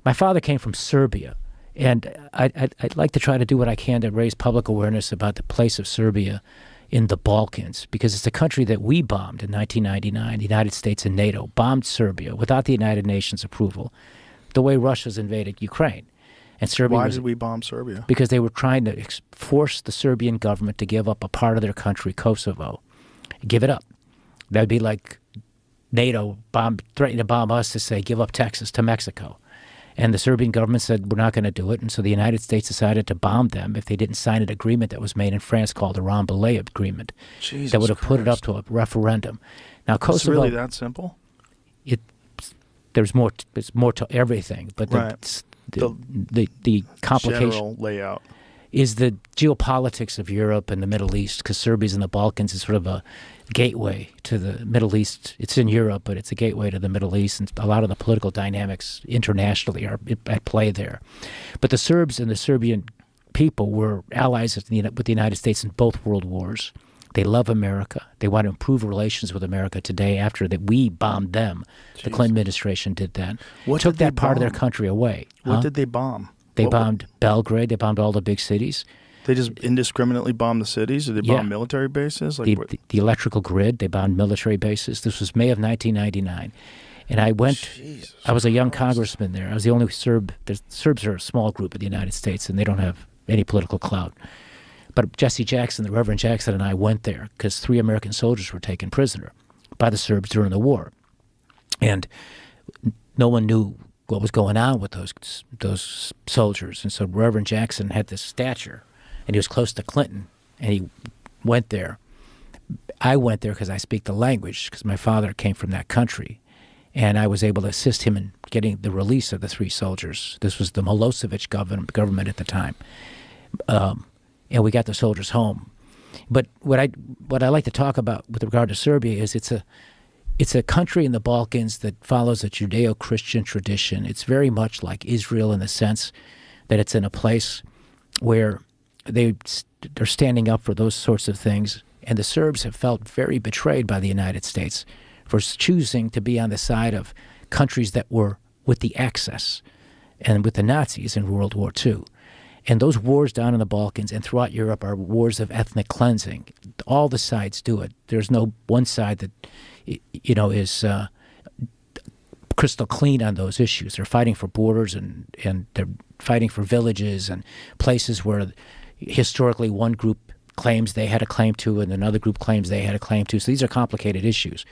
My father came from Serbia, and I'd like to try to do what I can to raise public awareness about the place of Serbia in the Balkans, because it's a country that we bombed in 1999. The United States and NATO bombed Serbia without the United Nations approval, the way Russia's invaded Ukraine. And Serbia Why did we bomb Serbia? Because they were trying to force the Serbian government to give up a part of their country, Kosovo. Give it up. That would be like NATO threatening to bomb us to say, give up Texas to Mexico. And the Serbian government said, we're not going to do it. And so the United States decided to bomb them if they didn't sign an agreement that was made in France called the Rambouillet Agreement. Jesus that would have put it up Christ. to a referendum. Now, Kosovo... It's really that simple? There's more to everything. But Right. the complication... General layout. Is the geopolitics of Europe and the Middle East, because Serbia's in the Balkans is sort of a gateway to the Middle East. It's in Europe, but it's a gateway to the Middle East, and a lot of the political dynamics internationally are at play there. But the Serbs and the Serbian people were allies with the United States in both world wars. They love America. They want to improve relations with America today after that we bombed them. Jeez. The Clinton administration did that. What Took did they that part of their bomb? country away. What did they bomb? They bombed Belgrade. They bombed all the big cities. They just indiscriminately bombed the cities? Or they bombed military bases? Like the electrical grid. They bombed military bases. This was May of 1999. And I went, Jesus I was a young Christ. congressman there. I was the only Serb. The Serbs are a small group in the United States, and they don't have any political clout. But Jesse Jackson, the Reverend Jackson, and I went there because 3 American soldiers were taken prisoner by the Serbs during the war. And no one knew what was going on with those soldiers. And so Reverend Jackson had this stature, and he was close to Clinton, and he went there. I went there because I speak the language, because my father came from that country, and I was able to assist him in getting the release of the 3 soldiers. This was the Milosevic government at the time. And we got the soldiers home. But what I like to talk about with regard to Serbia is it's a country in the Balkans that follows a Judeo-Christian tradition. It's very much like Israel in the sense that it's in a place where they're standing up for those sorts of things. And the Serbs have felt very betrayed by the United States for choosing to be on the side of countries that were with the Axis and with the Nazis in World War II. And those wars down in the Balkans and throughout Europe are wars of ethnic cleansing. All the sides do it. There's no one side that, is crystal clean on those issues. They're fighting for borders and they're fighting for villages and places where historically one group claims they had a claim to and another group claims they had a claim to. So these are complicated issues.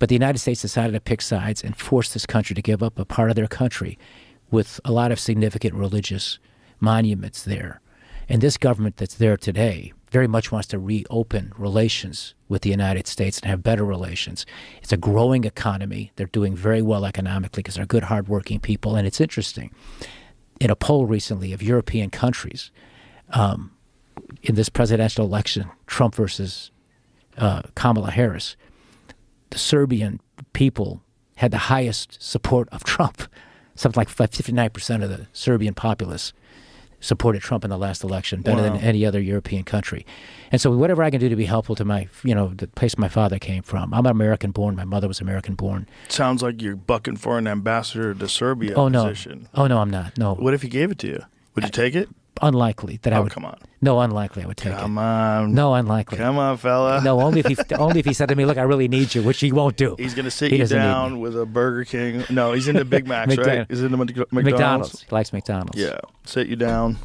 But the United States decided to pick sides and force this country to give up a part of their country with a lot of significant religious monuments there. And this government that's there today very much wants to reopen relations with the United States and have better relations. It's a growing economy. They're doing very well economically because they're good, hardworking people. And it's interesting. In a poll recently of European countries, in this presidential election, Trump versus Kamala Harris, the Serbian people had the highest support of Trump. Something like 59% of the Serbian populace supported Trump in the last election, better than any other European country. And so whatever I can do to be helpful to my, the place my father came from. I'm American-born. My mother was American-born. Sounds like you're bucking for an ambassador to Serbia position. Oh, no, I'm not. No. What if he gave it to you? Would you take it? Unlikely that I would. Come on. No, unlikely I would take it. Come on. No, unlikely. Come on, fella. No, only if he said to me, "Look, I really need you," which he won't do. He's going to sit you down with a Burger King. No, he's into Big Macs, right? He's into McDonald's. He likes McDonald's. Yeah. Sit you down.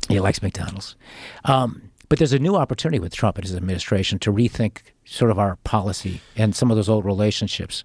He likes McDonald's. But there's a new opportunity with Trump and his administration to rethink sort of our policy and some of those old relationships